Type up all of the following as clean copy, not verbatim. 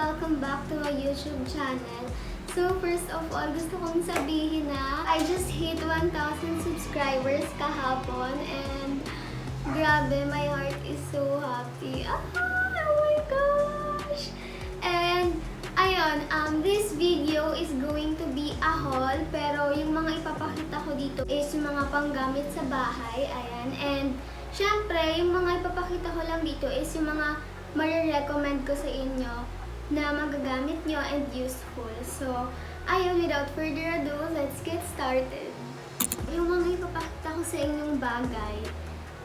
welcome back to my YouTube channel. So first of all, gusto kong sabihin na I just hit 1,000 subscribers kahapon and grabe, my heart is so happy. Oh my gosh! And ayun, this video is going to be a haul, pero yung mga ipapakita ko dito is yung mga panggamit sa bahay. Ayan, and syempre, yung mga ipapakita ko lang dito is yung mga marirecommend ko sa inyo na magagamit nyo and useful. So, ayun, without further ado, let's get started. Yung mga ipapakita ko sa inyong bagay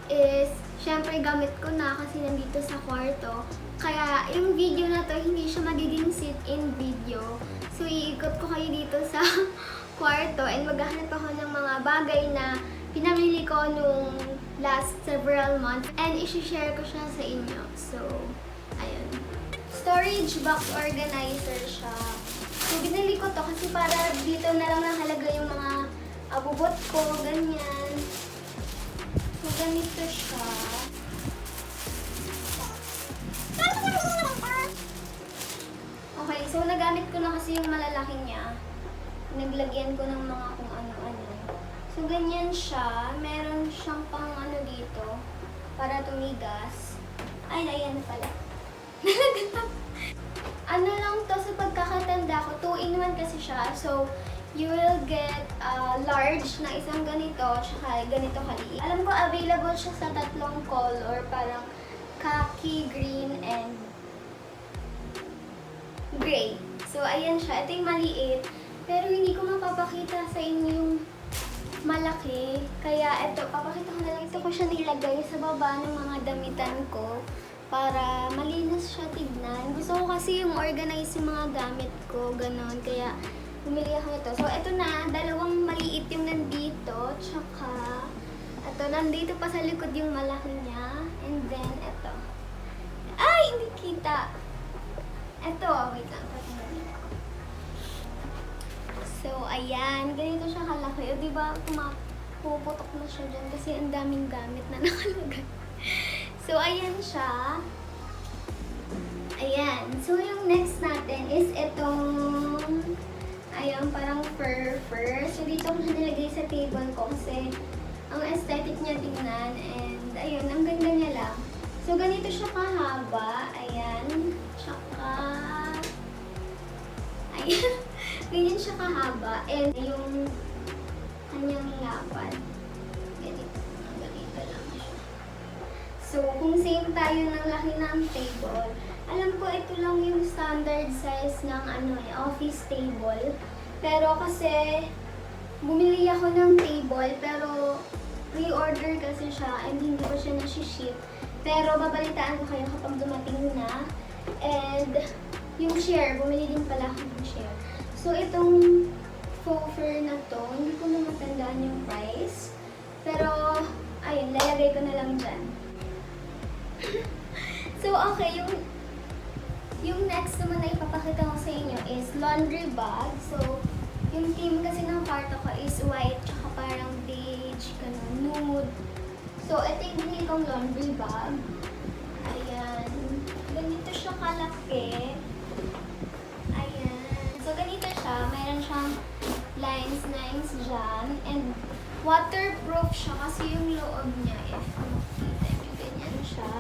is, syempre, gamit ko na kasi nandito sa kwarto. Kaya, yung video na to, hindi siya magiging sit-in video. So, iikot ko kayo dito sa kwarto and maghahanap ako ng mga bagay na pinamili ko nung last several months and isi-share ko siya sa inyo. So, ayun. Storage box organizer siya. So, binili ko to kasi para dito na lang nakalagay yung mga abubot ko, ganyan. So, ganito siya. Okay, so nagamit ko na kasi yung malalaki niya. Naglagyan ko ng mga kung ano-ano. So, ganyan siya. Meron siyang pang ano dito para tumigas. Ay, ayan pala. Ano lang to sa pagkakatanda ko. 2-in-1 kasi siya. So, you will get large na isang ganito, tsaka ganito kaliit. Alam ko, available siya sa 3 color. Parang khaki, green, and gray. So, ayan siya. Ito yung maliit. Pero hindi ko mapapakita sa inyo yung malaki. Kaya ito, papakita ko na lang. Ito ko siya nilagay sa baba ng mga damitan ko para malinis siya tignan. Gusto ko kasi yung organize yung mga gamit ko, ganon. Kaya bumili ako nito. So, ito na. 2 maliit yung nandito. Tsaka, ito, nandito pa sa likod yung malaki niya. And then, ito. Ay, hindi kita. Ito, wait lang. So, ayan. Ganito siya kalaki. O, diba, puputok na siya dyan kasi ang daming gamit na nakalagay. So, ayan siya. Ayan. So, yung next natin is itong, ayan, parang fur. So, dito ko siya nilagay sa table ko kasi ang aesthetic niya tingnan. And, ayun, ang ganda niya lang. So, ganito siya kahaba. Ayan. Tsaka, ayan. Ganyan siya kahaba. And yung kanyang lapad. Ganito. Ganito lang siya. So, kung same tayo ng laki ng table, alam ko ito lang yung standard size ng office table. Pero kasi, bumili ako ng table, pero pre-order kasi siya and hindi ko siya nasi-ship. Pero babalitaan ko kayo kapag dumating na. And yung share, bumili din pala ako ng share. So, itong faux fur na to, hindi ko na matandaan yung price. Pero, ayun, lalagay ko na lang dyan. So, okay, yung next naman na ipapakita ko sa inyo is laundry bag. So, yung theme kasi ng kwarto ko is white, tsaka parang beige, ganun, nude. So, ito yung binili kong laundry bag. Ayan. Ganito siya kalaki. So, ganito siya. Mayroon siyang lines dyan. And waterproof siya kasi yung loob niya. If makikita nyo, ganyan siya.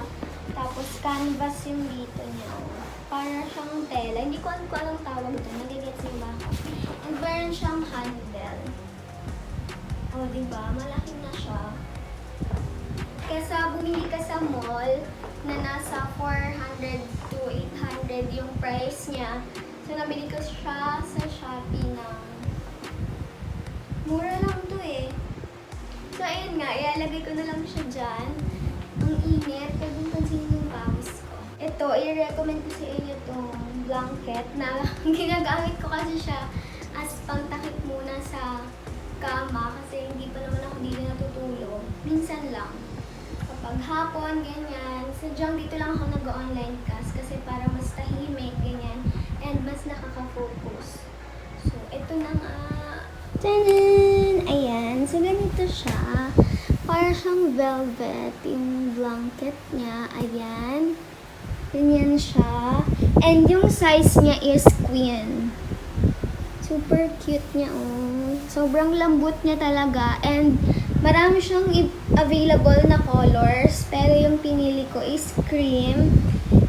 Tapos, canvas yung dito niya. Para siyang tela. Hindi ko alam kung anong tawag doon. Nagigets yung baka. And mayroon siyang handle. O, diba? Malaki na siya. Kesa bumili ka sa mall na nasa 400 to 800 yung price niya. So, nabili ko siya sa Shopee ng mura lang to eh. So, ayun nga, ilalagay ko na lang siya dyan. Ang init, pwede pansinin yung pawis ko. Ito, i-recommend ko sa inyo itong blanket na ginagamit ko kasi siya as pangtakip muna sa kama kasi hindi pa naman ako dito natutulog. Minsan lang. Kapag hapon, ganyan. Sadyang dito lang ako nag-online class kasi para mas tahimik, ganyan. And mas nakaka-focus. So, ito na nga. Tanan! Ayan. So, ganito siya. Para siyang velvet yung blanket niya. Ayan. Ganyan siya. And yung size niya is queen. Super cute niya, oh. Sobrang lambot niya talaga. And marami siyang available na colors. Pero yung pinili ko is cream.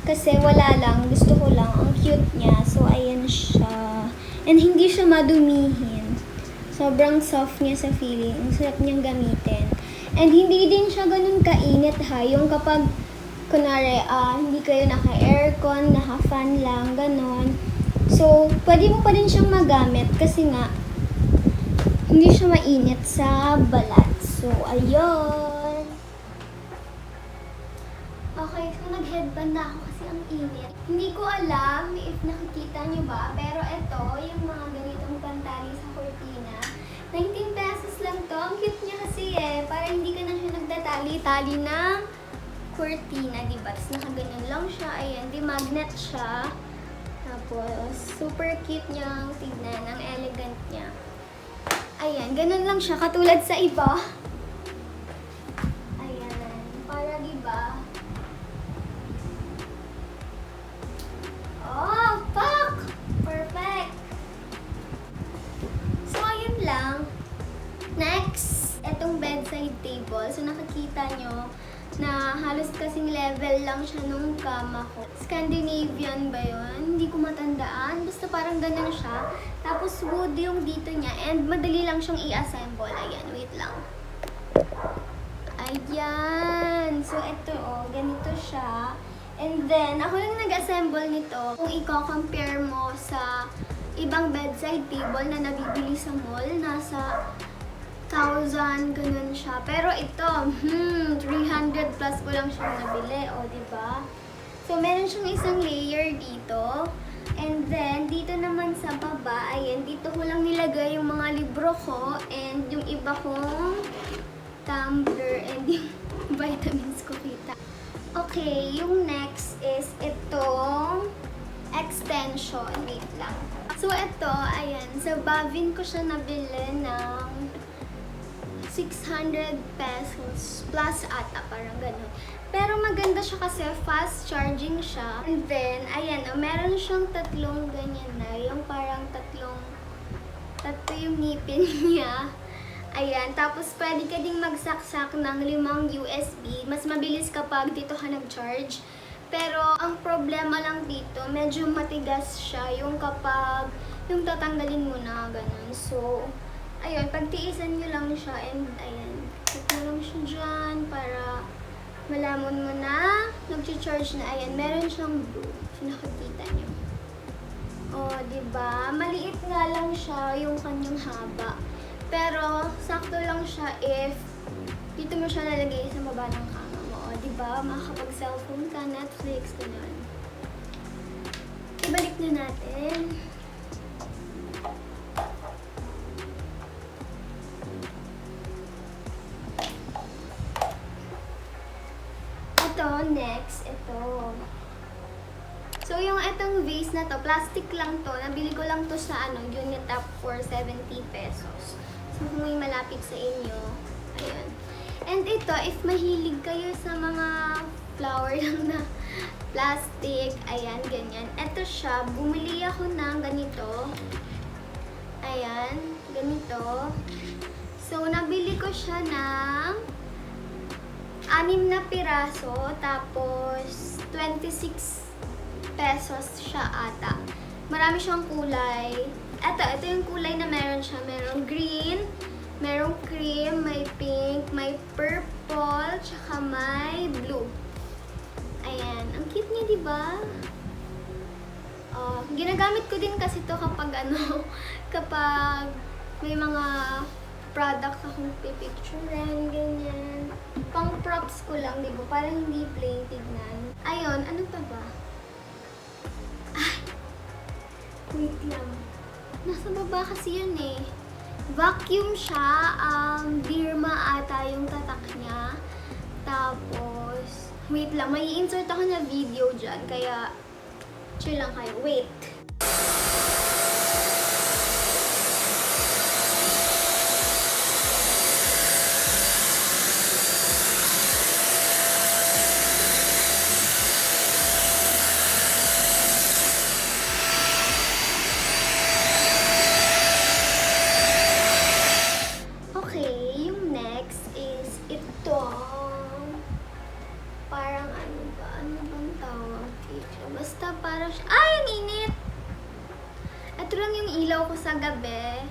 Kasi wala lang. Gusto ko lang. Ang cute niya. So, ayan siya. And hindi siya madumihin. Sobrang soft niya sa feeling. Ang sarap niyang gamitin. And hindi din siya ganun kainit ha. Yung kapag, kunwari, hindi kayo naka-aircon, naka-fan lang, ganun. So, pwede mo pa din siyang magamit kasi nga, hindi siya mainit sa balat. So, ayun. Okay, so nag-headband na ako kasi ang init. Hindi ko alam if nakikita nyo ba, pero ito, yung mga ganitong pantali sa cortina, 19 pesos lang to. Ang cute niya kasi para hindi ka na siya nagtatali-tali ng cortina, diba? Tapos nakaganyan lang siya, ayan, di magnet siya. Tapos, super cute niyang tignan, ang elegant niya. Ayan, ganun lang siya, katulad sa iba. Ayan, para diba? Oh, fuck! Perfect! So, ayun lang. Next, etong bedside table. So, nakikita nyo na halos kasing level lang siya nung kama ko. Scandinavian ba yun? Hindi ko matandaan. Basta parang ganun siya. Tapos wood yung dito niya. And madali lang siyang i-assemble. Ayan, wait lang. Ayan. So, ito ganito siya. And then, ako lang nag-assemble nito. Kung i-compare mo sa ibang bedside table na nabibili sa mall, nasa 1,000, ganun siya. Pero ito, 300 plus ko lang siyang nabili. O, diba? So, meron siyang isang layer dito. And then, dito naman sa baba, ayan, dito ko lang nilagay yung mga libro ko and yung iba kong tumbler and yung vitamins ko kita. Okay, yung next is itong extension. Wait lang. So, ito, ayan, sa Bavin ko siya nabili ng 600 pesos plus ata, parang ganun. Pero maganda siya kasi fast charging siya. And then, ayan, meron siyang tatlong ganyan na. Yung parang tatlo yung ngipin niya. Ayan, tapos pwede ka ding magsaksak ng 5 USB. Mas mabilis kapag dito ka nag-charge. Pero, ang problema lang dito, medyo matigas siya yung kapag yung tatanggalin mo na, ganun. So, ayun, pagtiisan nyo lang siya and ayan, put mo lang siya dyan para malaman mo na nag-charge na. Ayan, meron siyang blue. So, nakikita nyo. O, diba? Maliit nga lang siya yung kanyang haba. Pero, sakto lang siya if dito mo siya nalagay sa baba ng kama mo. O, diba? Makakapag-cellphone ka, Netflix, ganun. Ibalik na natin. Next, ito. So, yung itong vase na to, plastic lang to. Nabili ko lang to sa unit up for 70 pesos. So, kung may malapit sa inyo, ayan. And ito, if mahilig kayo sa mga flower lang na plastic, ayan, ganyan. Ito siya, bumili ako ng ganito. Ayan, ganito. So, nabili ko siya ng 6 na piraso, tapos 26 pesos siya ata. Marami siyang kulay. Ito yung kulay na meron siya. Merong green, merong cream, may pink, may purple, tsaka may blue. Ayan. Ang cute niya, diba? Ginagamit ko din kasi to kapag kapag may mga products akong pipicturean, ganyan. Pang props ko lang, diba? Parang hindi plain tignan. Ayun, ano pa ba? Ay! Wait lang. Nasa baba kasi yun eh. Vacuum siya. Birma ata yung tatak niya. Tapos, wait lang. May insert ako na video dyan. Kaya, chill lang kayo. Wait. Basta para siya... Ay, ang init! Ito lang yung ilaw ko sa gabi.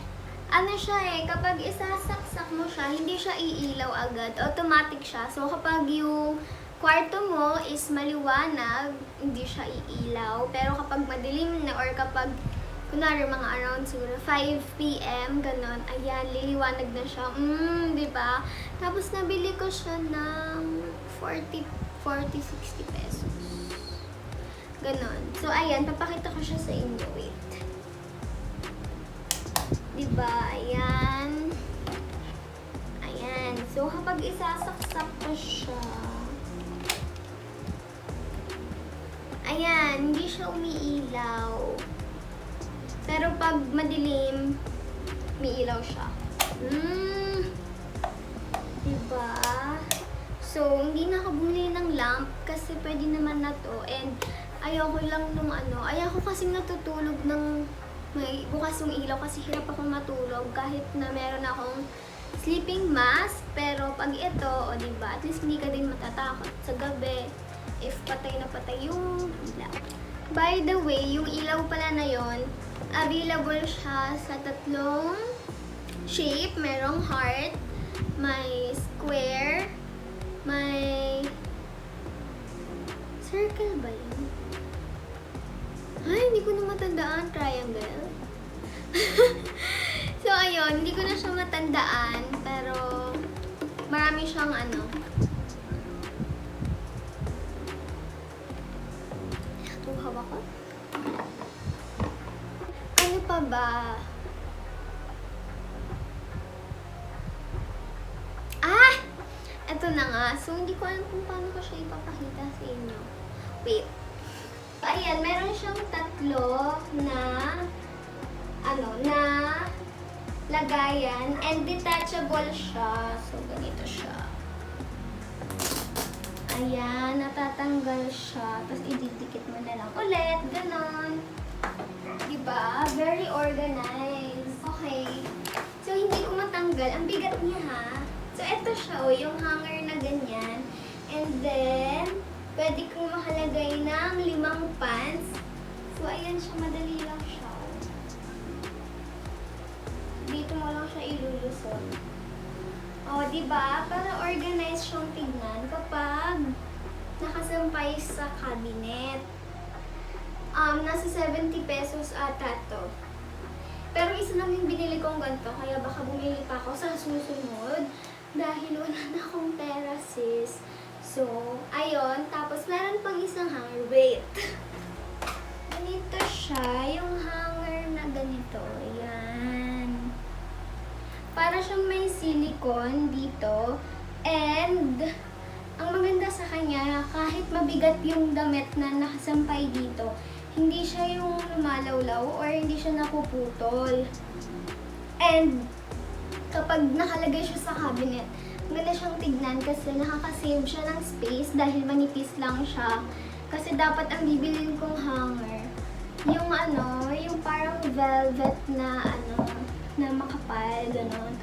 Ano siya eh, kapag isasaksak mo siya, hindi siya iilaw agad. Automatic siya. So, kapag yung kwarto mo is maliwanag, hindi siya iilaw. Pero kapag madilim na or kapag, kunwari mga around siguro 5 p.m., ganon, ayan, liliwanag na siya. Diba? Tapos, nabili ko siya ng 40, 60 pesos. Ganon. So, ayan, papakita ko siya sa inyo. Wait. Diba? Ayan. Ayan. So, kapag isasaksak ko siya, ayan, hindi siya umiilaw. Pero pag madilim, umiilaw siya. Diba? So, hindi na ako bumili ng lamp kasi pwede naman na to. And, ayoko lang nung ayoko kasing natutulog ng may bukas yung ilaw kasi hirap akong matulog kahit na meron akong sleeping mask. Pero pag ito, diba, at least hindi ka din matatakot sa gabi if patay na patay yung ilaw. By the way, yung ilaw pala na yon, available siya sa 3 shape. Merong heart, may square, may circle ba yun? Ay, hindi ko na matandaan. Triangle. So, ayun. Hindi ko na siya matandaan. Pero, marami siyang Tuhaw ako? Ano pa ba? Ah! Ito na nga. So, hindi ko alam kung paano ko siya ipapakita sa inyo. Wait. Ayan, meron siyang 3 na lagayan and detachable siya. So, ganito siya. Ayan, natatanggal siya. Tapos, ididikit mo na lang ulit. Ganon. Diba? Very organized. Okay. So, hindi ko matanggal. Ang bigat niya, ha? So, ito siya, yung hanger na ganyan. And then, pwede kong makalagay ng 5 pants. So, ayan siya. Madali lang siya. Dito mo lang siya ilulusot. O, diba? Para organized siyang tignan kapag nakasampay sa cabinet. Nasa 70 pesos ata to. Pero isa lang yung binili kong ganito. Kaya baka bumili pa ako sa susunod. Dahil wala na akong pera, sis. So, ayun. Tapos, meron pang isang hanger. Wait. Ganito siya. Yung hanger na ganito. Ayan. Para siyang may silicone dito. And, ang maganda sa kanya, kahit mabigat yung damit na nakasampay dito, hindi siya yung lumalawlaw or hindi siya napuputol. And, kapag nakalagay siya sa cabinet, maganda siyang tignan kasi nakaka-save siya ng space dahil manipis lang siya. Kasi dapat ang bibilin kong hanger, yung yung parang velvet na na makapal, gano'n.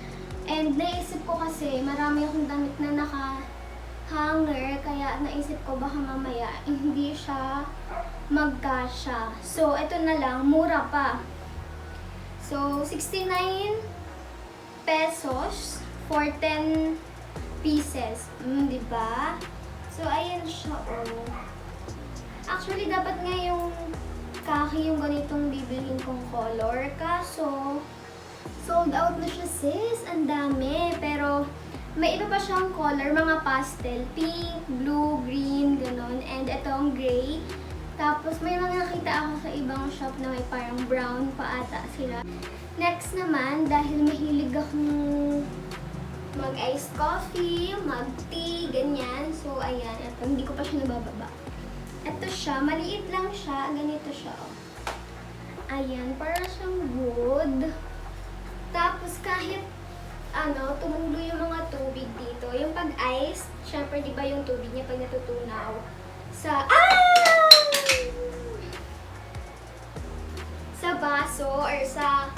And naisip ko kasi marami akong damit na naka-hanger, kaya naisip ko baka mamaya hindi siya magkasya. So, ito na lang, mura pa. So, 69 pesos for 10 pieces. Diba? So, ayan siya, oh. Actually, dapat nga yung kaki yung ganitong bibilhin kong color. Kaso, sold out na siya, sis. Ang dami. Pero, may iba pa siyang color. Mga pastel. Pink, blue, green, ganun. And itong gray. Tapos, may mga nakita ako sa ibang shop na may parang brown pa ata sila. Next naman, dahil mahilig akong mag-iced coffee, mag-tea, ganyan. So, ayan. Ito, hindi ko pa siya nabababa. Ito siya. Maliit lang siya. Ganito siya, oh. Ayan. Para siyang wood. Tapos, kahit, tumulo yung mga tubig dito. Yung pag-ice, syempre, di ba yung tubig niya pag natutunaw? Sa baso or sa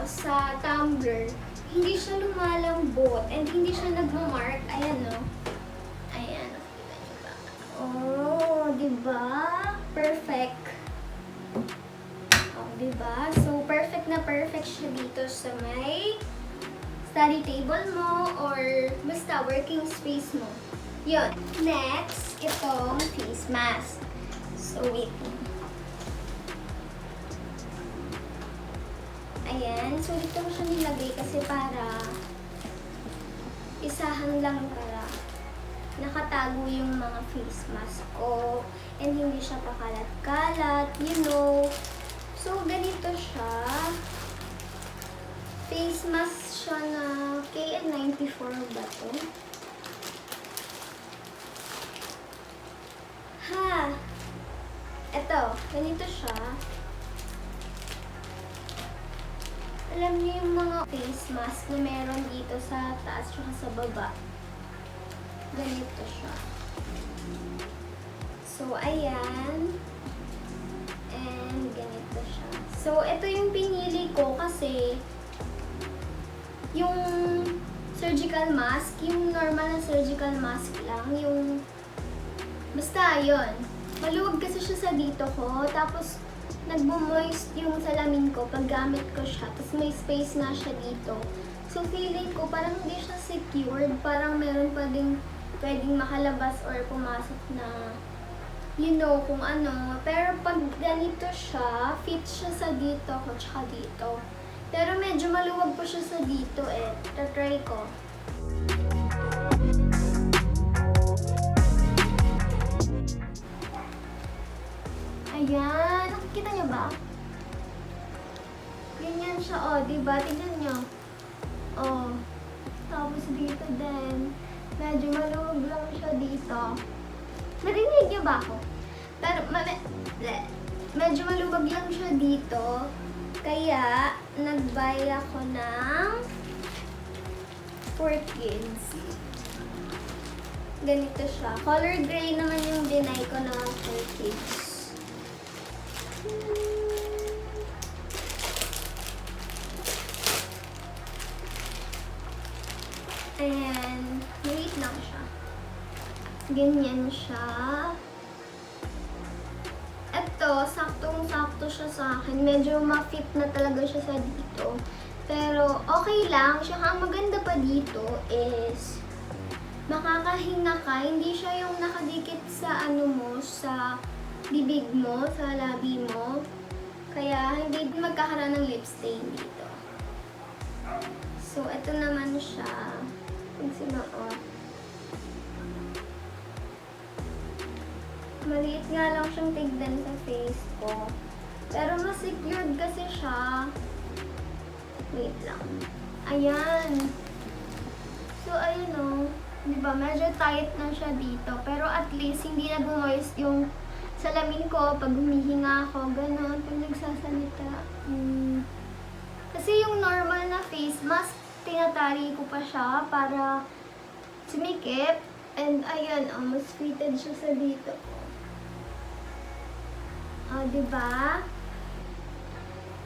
sa tumbler, hindi siya lumalambot and hindi siya nagmamark. Ayan, no? Ayan, nakikita niyo ba? Oh, diba? perfect. Oh, diba? So, perfect na perfect siya dito sa may study table mo or basta working space mo. Yun. Next, itong face mask. So, wait. Ayan. So, dito ko siya nilagay kasi para isahan lang para nakatago yung mga face mask ko and hindi siya pakalat-kalat, you know. So, ganito siya. Face mask siya na KN94 ba to? Ha! Eto, ganito siya. Alam niyo yung mga face mask na meron dito sa taas at sa baba. Ganito siya. So, ayan. And ganito siya. So, ito yung pinili ko kasi yung surgical mask, yung normal na surgical mask lang, yung basta yun. Maluwag kasi siya sa dito ko, tapos nagbo-moist yung salamin ko pag gamit ko siya, tapos may space na siya dito. So, feeling ko parang hindi siya secured, parang meron pa ding pwedeng makalabas or pumasok na you know kung ano. Pero pag ganito siya, fit siya sa dito ko tsaka dito. Pero medyo maluwag po siya sa dito eh. Tatry ko. Ayan. Nakikita niyo ba? Ganyan siya, oh. Diba? Tingnan niyo. Oh. Tapos dito din. Medyo maluwag lang siya dito. Narinig niyo ba ako? Pero, medyo maluwag lang siya dito. Kaya, nag-buy ako ng 4 kids. Ganito siya. Color gray naman yung dinay ko na 4 kids. Ayan. Maliit lang siya. Ganyan siya. Ito, saktong-sakto siya sa akin. Medyo ma-fit na talaga siya sa dito. Pero, okay lang. Siya ang maganda pa dito is makakahinga ka. Hindi siya yung nakadikit sa ano mo, sa bibig mo, sa labi mo. Kaya, hindi magkakaroon ng lip stain dito. So, ito naman siya. Pag sinuot. Maliit nga lang siyang tignan sa face ko. Pero mas secured kasi siya. Wait lang. Ayan. So, ayun o. Diba, medyo tight na siya dito. Pero at least, hindi na bumoist yung salamin ko pag humihinga ako. Ganon, pag nagsasalita. Kasi yung normal na face mask, tinatali ko pa siya para sumikip. And ayan, mas fitted siya sa dito. Diba?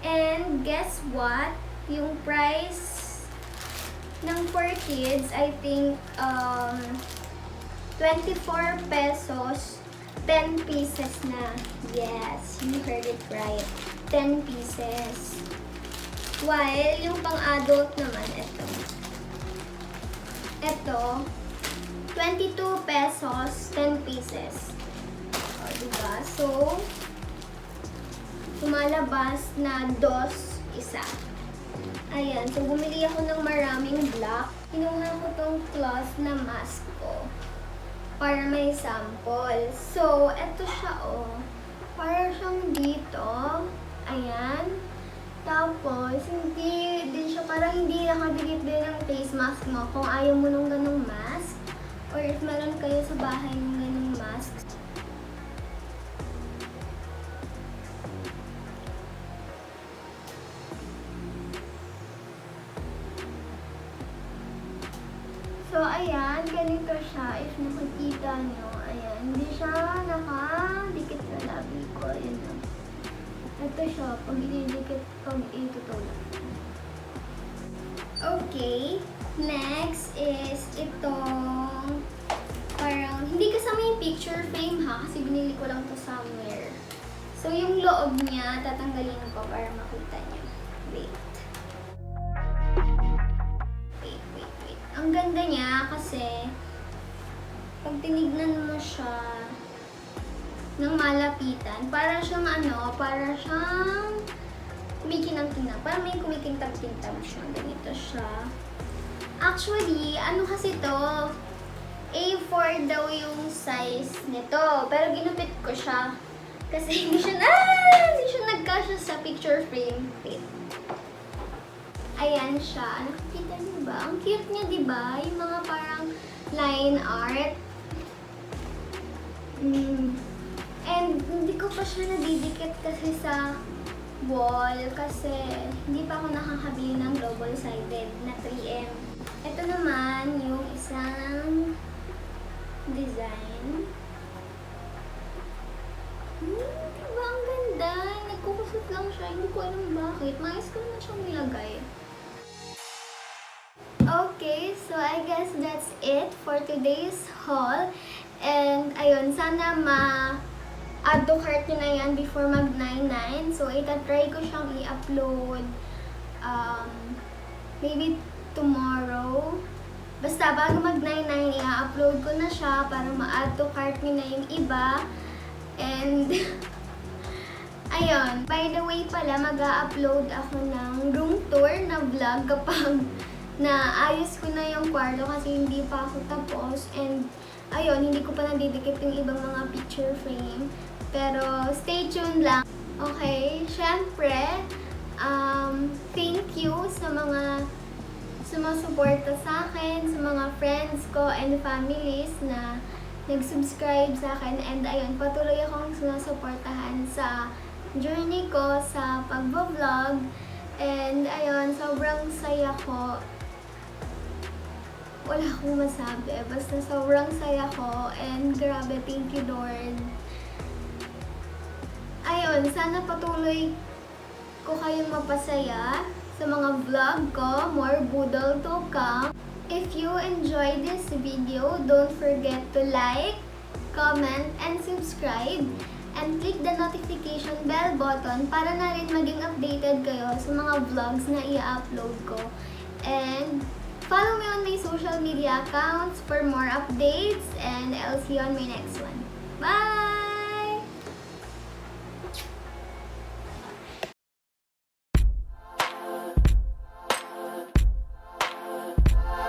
And guess what? Yung price ng 4 kids, I think, 24 pesos, 10 pieces na. Yes, you heard it right. 10 pieces. While yung pang-adult naman, ito, 22 pesos, 10 pieces. Diba? So, lumalabas na 2 isa. Ayan. So, bumili ako ng maraming black. Kinuha ko tong cloth na mask ko para may sample. So, eto siya, oh. Para siyang dito. Ayan. Tapos, hindi din siya, parang hindi nakadikit din ang face mask mo kung ayaw mo nung ganong mask. Or if meron kayo sa bahay ng ganong mask. So, ayan, ganito siya. If nakikita nyo, ayan, hindi siya nakadikit sa labi ko. Ayan na. Ito siya, pag ididikit, pag itutulak. Okay, next is itong parang, hindi kasama yung picture frame ha, kasi binili ko lang to somewhere. So, yung loob niya, tatanggalin ko para makita niyo. Wait. Wait. Ang ganda niya kasi pag tinignan mo siya ng malapitan, para siyang kumikinang-kinang. Parang may kumikintab-kintab siya. Ganito siya. Actually, kasi to? A4 daw yung size nito. Pero ginupit ko siya. Kasi hindi siya nagkasya sa picture frame. Wait. Ayan siya. Nakikita niyo ba? Ang cute niya, di ba? Yung mga parang line art. And hindi ko pa siya nadidikit kasi sa wall kasi hindi pa ako nakakabili ng double-sided na 3M. Ito naman yung isang design. Diba ang ganda? Nagkukusot lang siya. Hindi ko alam bakit. Maayos ko naman siyang nilagay. Okay, so I guess that's it for today's haul. And ayun, sana add to cart nyo na yan before mag-99. So, itatry ko siyang i-upload maybe tomorrow. Basta bago mag-99, i-upload ko na siya para ma-add to cart nyo na yung iba. And ayun, by the way pala, mag-upload ako ng room tour na vlog kapag naayos ko na yung kwarto kasi hindi pa ako tapos. And ayun, hindi ko pa nadidikit yung ibang mga picture frame. Pero stay tuned lang. Okay, syempre, thank you sa mga sumusuporta sa akin, sa mga friends ko and families na nag-subscribe sa akin. And ayun, patuloy akong sinusuportahan sa journey ko sa pag-vlog. And ayun, sobrang saya ko. Wala akong masabi. Basta sobrang saya ko. And grabe, thank you Lord. Ayun, sana patuloy ko kayong mapasaya sa mga vlog ko. More budol to come. If you enjoyed this video, don't forget to like, comment, and subscribe. And click the notification bell button para na rin maging updated kayo sa mga vlogs na i-upload ko. And follow me on my social media accounts for more updates. And I'll see you on my next one. Bye!